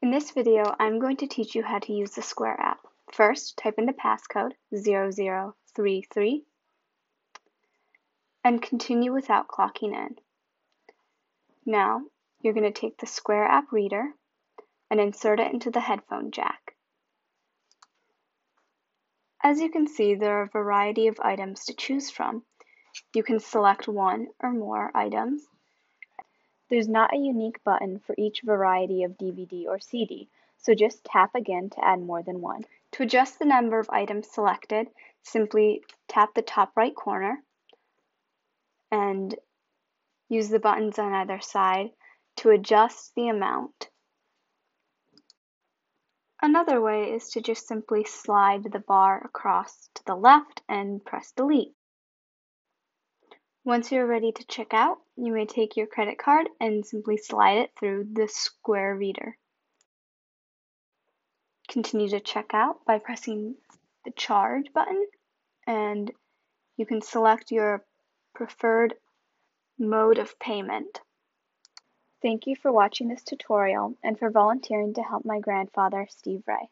In this video, I'm going to teach you how to use the Square app. First, type in the passcode 0033 and continue without clocking in. Now, you're going to take the Square app reader and insert it into the headphone jack. As you can see, there are a variety of items to choose from. You can select one or more items. There's not a unique button for each variety of DVD or CD, so just tap again to add more than one. To adjust the number of items selected, simply tap the top right corner and use the buttons on either side to adjust the amount. Another way is to just simply slide the bar across to the left and press delete. Once you're ready to check out, you may take your credit card and simply slide it through the Square reader. Continue to check out by pressing the charge button, and you can select your preferred mode of payment. Thank you for watching this tutorial and for volunteering to help my grandfather, Steve Ray.